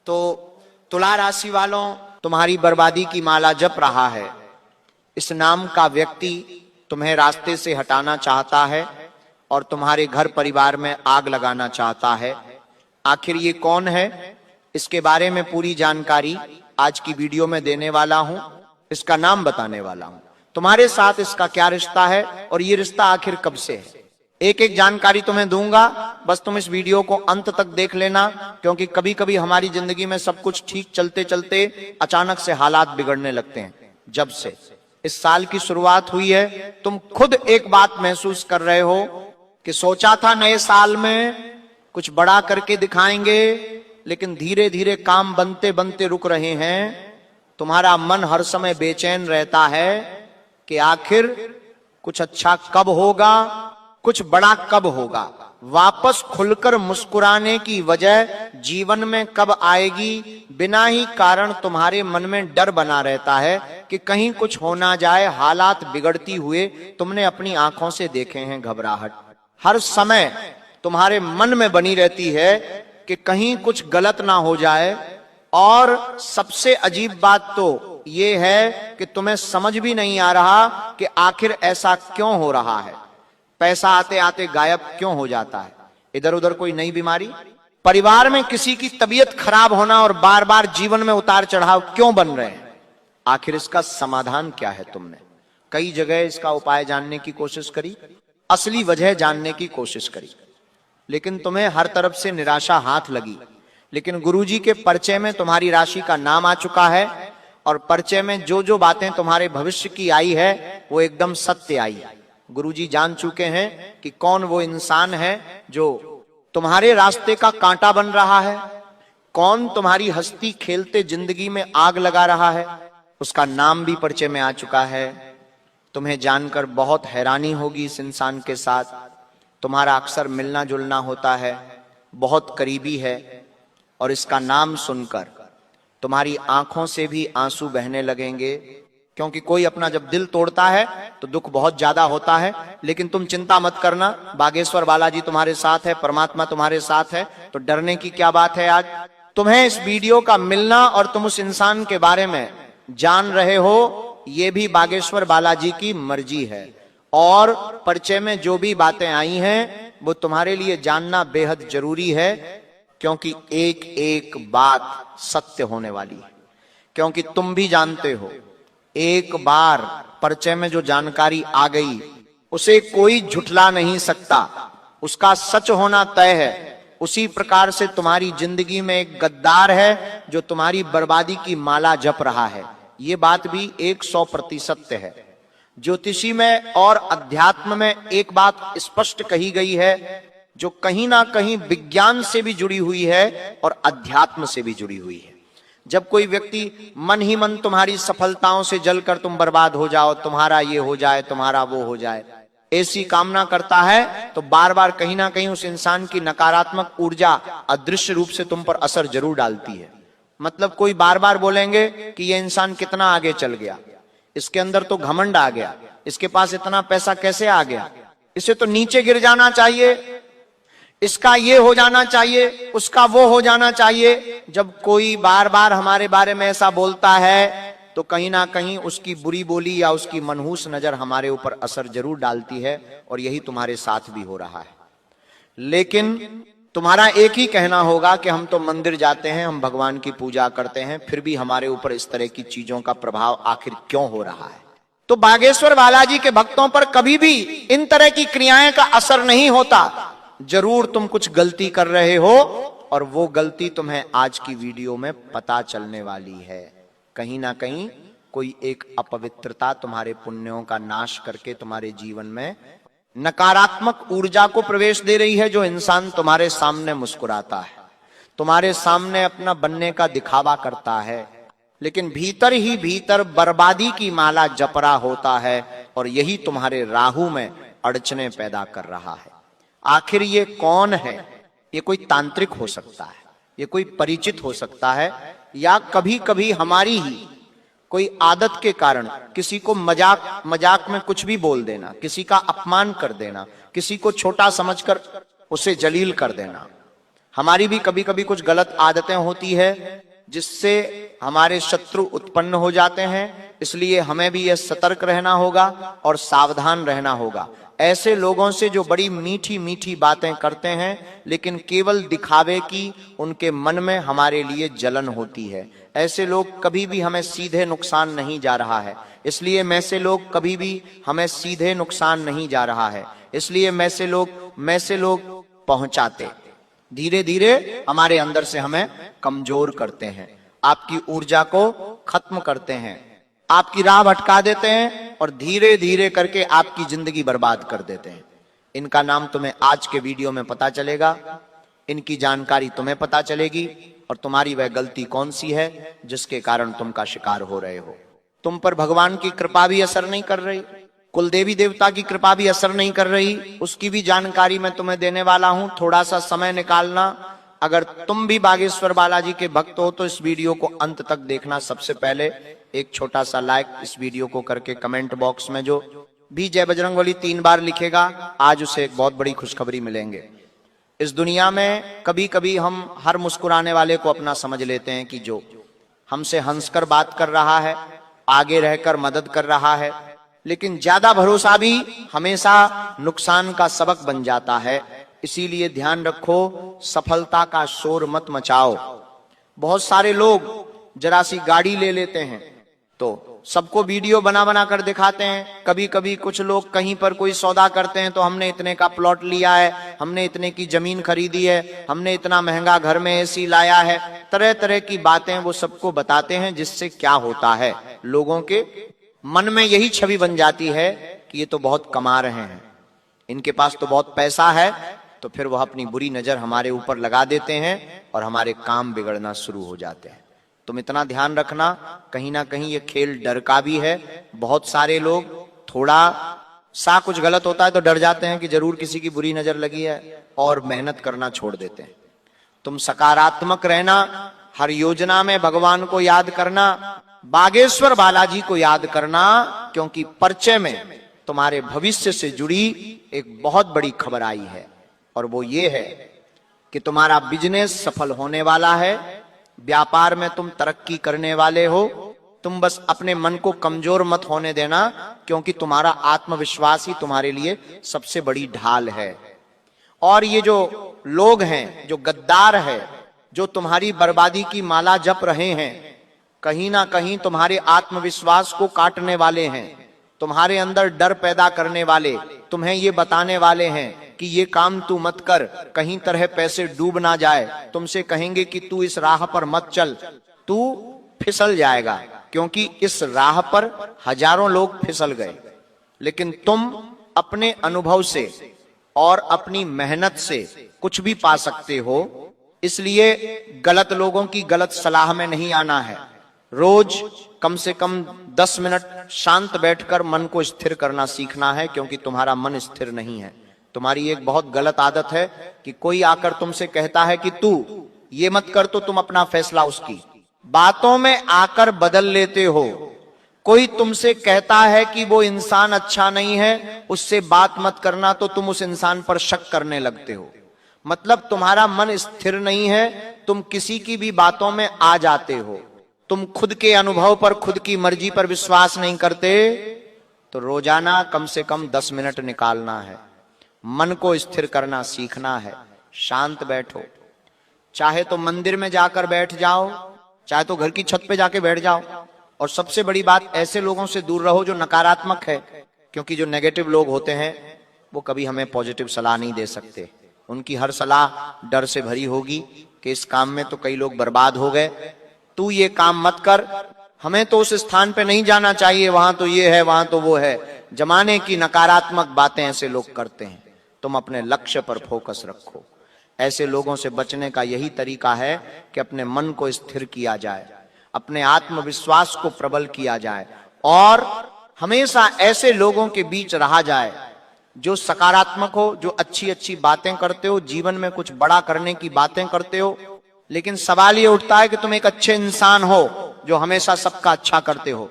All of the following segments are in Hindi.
तो तुला राशि वालों, तुम्हारी बर्बादी की माला जप रहा है। इस नाम का व्यक्ति तुम्हें रास्ते से हटाना चाहता है और तुम्हारे घर परिवार में आग लगाना चाहता है। आखिर ये कौन है, इसके बारे में पूरी जानकारी आज की वीडियो में देने वाला हूं। इसका नाम बताने वाला हूं, तुम्हारे साथ इसका क्या रिश्ता है और ये रिश्ता आखिर कब से है। एक एक जानकारी तुम्हें दूंगा, बस तुम इस वीडियो को अंत तक देख लेना, क्योंकि कभी कभी हमारी जिंदगी में सब कुछ ठीक चलते चलते अचानक से हालात बिगड़ने लगते हैं। जब से इस साल की शुरुआत हुई है, तुम खुद एक बात महसूस कर रहे हो कि सोचा था नए साल में कुछ बड़ा करके दिखाएंगे, लेकिन धीरे धीरे काम बनते बनते रुक रहे हैं। तुम्हारा मन हर समय बेचैन रहता है कि आखिर कुछ अच्छा कब होगा, कुछ बड़ा कब होगा, वापस खुलकर मुस्कुराने की वजह जीवन में कब आएगी। बिना ही कारण तुम्हारे मन में डर बना रहता है कि कहीं कुछ हो ना जाए। हालात बिगड़ती हुए तुमने अपनी आंखों से देखे हैं। घबराहट हर समय तुम्हारे मन में बनी रहती है कि कहीं कुछ गलत ना हो जाए। और सबसे अजीब बात तो ये है कि तुम्हें समझ भी नहीं आ रहा कि आखिर ऐसा क्यों हो रहा है। पैसा आते आते गायब क्यों हो जाता है, इधर उधर कोई नई बीमारी, परिवार में किसी की तबीयत खराब होना और बार बार जीवन में उतार चढ़ाव क्यों बन रहे हैं। आखिर इसका समाधान क्या है। तुमने कई जगह इसका उपाय जानने की कोशिश करी, असली वजह जानने की कोशिश करी, लेकिन तुम्हें हर तरफ से निराशा हाथ लगी। लेकिन गुरुजी के परिचय में तुम्हारी राशि का नाम आ चुका है और परिचय में जो जो बातें तुम्हारे भविष्य की आई है वो एकदम सत्य आई है। गुरुजी जान चुके हैं कि कौन वो इंसान है जो तुम्हारे रास्ते का कांटा बन रहा है, कौन तुम्हारी हंसती खेलते जिंदगी में आग लगा रहा है। उसका नाम भी परिचय में आ चुका है। तुम्हें जानकर बहुत हैरानी होगी इस इंसान के साथ। तुम्हारा अक्सर मिलना जुलना होता है, बहुत करीबी है, और इसका नाम सुनकर तुम्हारी आंखों से भी आंसू बहने लगेंगे। क्योंकि कोई अपना जब दिल तोड़ता है तो दुख बहुत ज्यादा होता है। लेकिन तुम चिंता मत करना, बागेश्वर बालाजी तुम्हारे साथ है, परमात्मा तुम्हारे साथ है, तो डरने की क्या बात है। आज तुम्हें इस वीडियो का मिलना और तुम उस इंसान के बारे में जान रहे हो, ये भी बागेश्वर बालाजी की मर्जी है। और परिचय में जो भी बातें आई हैं वो तुम्हारे लिए जानना बेहद जरूरी है, क्योंकि एक एक बात सत्य होने वाली है। क्योंकि तुम भी जानते हो, एक बार परिचय में जो जानकारी आ गई उसे कोई झुठला नहीं सकता, उसका सच होना तय है। उसी प्रकार से तुम्हारी जिंदगी में एक गद्दार है जो तुम्हारी बर्बादी की माला जप रहा है। ये बात भी 100% सत्य है। ज्योतिषी में और अध्यात्म में एक बात स्पष्ट कही गई है जो कहीं ना कहीं विज्ञान से भी जुड़ी हुई है और अध्यात्म से भी जुड़ी हुई है। जब कोई व्यक्ति मन ही मन तुम्हारी सफलताओं से जलकर तुम बर्बाद हो जाओ, तुम्हारा ये हो जाए, तुम्हारा वो हो जाए, ऐसी कामना करता है, तो बार बार कहीं ना कहीं उस इंसान की नकारात्मक ऊर्जा अदृश्य रूप से तुम पर असर जरूर डालती है। मतलब कोई बार बार बोलेंगे कि ये इंसान कितना आगे चल गया, इसके अंदर तो घमंड आ गया, इसके पास इतना पैसा कैसे आ गया, इसे तो नीचे गिर जाना चाहिए, इसका ये हो जाना चाहिए, उसका वो हो जाना चाहिए। जब कोई बार बार हमारे बारे में ऐसा बोलता है तो कहीं ना कहीं उसकी बुरी बोली या उसकी मनहूस नजर हमारे ऊपर असर जरूर डालती है, और यही तुम्हारे साथ भी हो रहा है। लेकिन तुम्हारा एक ही कहना होगा कि हम तो मंदिर जाते हैं, हम भगवान की पूजा करते हैं, फिर भी हमारे ऊपर इस तरह की चीजों का प्रभाव आखिर क्यों हो रहा है। तो बागेश्वर बालाजी के भक्तों पर कभी भी इन तरह की क्रियाएं का असर नहीं होता। जरूर तुम कुछ गलती कर रहे हो और वो गलती तुम्हें आज की वीडियो में पता चलने वाली है। कहीं ना कहीं कोई एक अपवित्रता तुम्हारे पुण्यों का नाश करके तुम्हारे जीवन में नकारात्मक ऊर्जा को प्रवेश दे रही है। जो इंसान तुम्हारे सामने मुस्कुराता है, तुम्हारे सामने अपना बनने का दिखावा करता है, लेकिन भीतर ही भीतर बर्बादी की माला जप रहा होता है, और यही तुम्हारे राहु में अड़चने पैदा कर रहा है। आखिर ये कौन है। ये कोई तांत्रिक हो सकता है, ये कोई परिचित हो सकता है, या कभी कभी हमारी ही कोई आदत के कारण किसी को मजाक मजाक में कुछ भी बोल देना, किसी का अपमान कर देना, किसी को छोटा समझकर उसे जलील कर देना। हमारी भी कभी कभी कुछ गलत आदतें होती है जिससे हमारे शत्रु उत्पन्न हो जाते हैं, इसलिए हमें भी यह सतर्क रहना होगा और सावधान रहना होगा। ऐसे लोगों से जो बड़ी मीठी मीठी बातें करते हैं लेकिन केवल दिखावे की उनके मन में हमारे लिए जलन होती है, ऐसे लोग कभी भी हमें सीधे नुकसान नहीं जा रहा है। इसलिए मैं से लोग कभी भी हमें सीधे नुकसान नहीं जा रहा है, इसलिए मैं से लोग पहुंचाते धीरे धीरे हमारे अंदर से हमें कमजोर करते हैं, आपकी ऊर्जा को खत्म करते हैं, आपकी राह भटका देते हैं और धीरे धीरे करके आपकी जिंदगी बर्बाद कर देते हैं। इनका नाम तुम्हें आज के वीडियो में पता चलेगा, इनकी जानकारी तुम्हें पता चलेगी और तुम्हारी वह गलती कौन सी है जिसके कारण तुम का शिकार हो रहे हो। तुम पर भगवान की कृपा भी असर नहीं कर रही, कुल देवी देवता की कृपा भी असर नहीं कर रही, उसकी भी जानकारी मैं तुम्हें देने वाला हूं। थोड़ा सा समय निकालना, अगर तुम भी बागेश्वर बालाजी के भक्त हो तो इस वीडियो को अंत तक देखना। सबसे पहले एक छोटा सा लाइक इस वीडियो को करके कमेंट बॉक्स में जो भी जय बजरंगबली 3 बार लिखेगा आज उसे एक बहुत बड़ी खुशखबरी मिलेंगे। इस दुनिया में कभी कभी हम हर मुस्कुराने वाले को अपना समझ लेते हैं कि जो हमसे हंसकर बात कर रहा है, आगे रहकर मदद कर रहा है, लेकिन ज्यादा भरोसा भी हमेशा नुकसान का सबक बन जाता है। इसीलिए ध्यान रखो, सफलता का शोर मत मचाओ। बहुत सारे लोग जरा सी गाड़ी ले लेते हैं तो सबको वीडियो बना बना कर दिखाते हैं। कभी कभी कुछ लोग कहीं पर कोई सौदा करते हैं तो हमने इतने का प्लॉट लिया है, हमने इतने की जमीन खरीदी है, हमने इतना महंगा घर में एसी लाया है, तरह तरह की बातें वो सबको बताते हैं। जिससे क्या होता है, लोगों के मन में यही छवि बन जाती है कि ये तो बहुत कमा रहे हैं, इनके पास तो बहुत पैसा है, तो फिर वह अपनी बुरी नजर हमारे ऊपर लगा देते हैं और हमारे काम बिगड़ना शुरू हो जाते हैं। तुम इतना ध्यान रखना, कहीं ना कहीं ये खेल डर का भी है। बहुत सारे लोग थोड़ा सा कुछ गलत होता है तो डर जाते हैं कि जरूर किसी की बुरी नजर लगी है और मेहनत करना छोड़ देते हैं। तुम सकारात्मक रहना, हर योजना में भगवान को याद करना, बागेश्वर बालाजी को याद करना, क्योंकि परिचय में तुम्हारे भविष्य से जुड़ी एक बहुत बड़ी खबर आई है और वो ये है कि तुम्हारा बिजनेस सफल होने वाला है, व्यापार में तुम तरक्की करने वाले हो। तुम बस अपने मन को कमजोर मत होने देना, क्योंकि तुम्हारा आत्मविश्वास ही तुम्हारे लिए सबसे बड़ी ढाल है। और ये जो लोग हैं, जो गद्दार है, जो तुम्हारी बर्बादी की माला जप रहे हैं, कहीं ना कहीं तुम्हारे आत्मविश्वास को काटने वाले हैं, तुम्हारे अंदर डर पैदा करने वाले, तुम्हें ये बताने वाले हैं कि ये काम तू मत कर, कहीं तरह पैसे डूब ना जाए। तुमसे कहेंगे कि तू इस राह पर मत चल, तू फिसल जाएगा, क्योंकि इस राह पर हजारों लोग फिसल गए। लेकिन तुम अपने अनुभव से और अपनी मेहनत से कुछ भी पा सकते हो, इसलिए गलत लोगों की गलत सलाह में नहीं आना है। रोज कम से कम 10 मिनट शांत बैठकर मन को स्थिर करना सीखना है, क्योंकि तुम्हारा मन स्थिर नहीं है। तुम्हारी एक बहुत गलत आदत है कि कोई आकर तुमसे कहता है कि तू ये मत कर, तो तुम अपना फैसला उसकी बातों में आकर बदल लेते हो। कोई तुमसे कहता है कि वो इंसान अच्छा नहीं है, उससे बात मत करना, तो तुम उस इंसान पर शक करने लगते हो। मतलब तुम्हारा मन स्थिर नहीं है, तुम किसी की भी बातों में आ जाते हो, तुम खुद के अनुभव पर, खुद की मर्जी पर विश्वास नहीं करते। तो रोजाना कम से कम 10 मिनट निकालना है, मन को स्थिर करना सीखना है, शांत बैठो। चाहे तो मंदिर में जाकर बैठ जाओ, चाहे तो घर की छत पे जाके बैठ जाओ। और सबसे बड़ी बात, ऐसे लोगों से दूर रहो जो नकारात्मक है, क्योंकि जो नेगेटिव लोग होते हैं वो कभी हमें पॉजिटिव सलाह नहीं दे सकते। उनकी हर सलाह डर से भरी होगी कि इस काम में तो कई लोग बर्बाद हो गए, तू ये काम मत कर, हमें तो उस स्थान पे नहीं जाना चाहिए, वहां तो ये है, वहां तो वो है। जमाने की नकारात्मक बातें ऐसे लोग करते हैं। तुम अपने लक्ष्य पर फोकस रखो। ऐसे लोगों से बचने का यही तरीका है कि अपने मन को स्थिर किया जाए, अपने आत्मविश्वास को प्रबल किया जाए और हमेशा ऐसे लोगों के बीच रहा जाए जो सकारात्मक हो, जो अच्छी अच्छी बातें करते हो, जीवन में कुछ बड़ा करने की बातें करते हो। लेकिन सवाल ये उठता है कि तुम एक अच्छे इंसान हो जो हमेशा सबका अच्छा करते हो।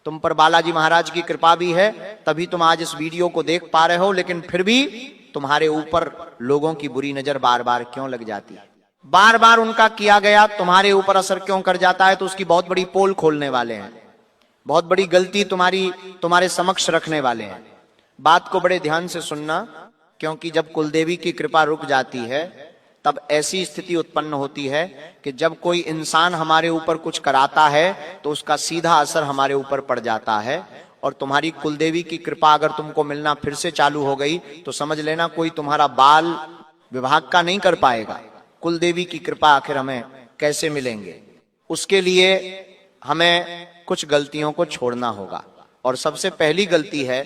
तुम पर बालाजी महाराज की कृपा भी है, तभी तुम आज इस वीडियो को देख पा रहे हो, लेकिन फिर भी तुम्हारे ऊपर लोगों की बुरी नजर बार बार क्यों लग जाती है? बार बार उनका किया गया तुम्हारे ऊपर असर क्यों कर जाता है, तो उसकी बहुत बड़ी पोल खोलने वाले हैं, बहुत बड़ी गलती तुम्हारे समक्ष रखने वाले हैं। बात को बड़े ध्यान से सुनना, क्योंकि जब कुलदेवी की कृपा रुक जाती है तब ऐसी स्थिति उत्पन्न होती है कि जब कोई इंसान हमारे ऊपर कुछ कराता है तो उसका सीधा असर हमारे ऊपर पड़ जाता है। और तुम्हारी कुलदेवी की कृपा अगर तुमको मिलना फिर से चालू हो गई तो समझ लेना कोई तुम्हारा बाल विभाग का नहीं कर पाएगा। कुलदेवी की कृपा आखिर हमें कैसे मिलेंगे, उसके लिए हमें कुछ गलतियों को छोड़ना होगा। और सबसे पहली गलती है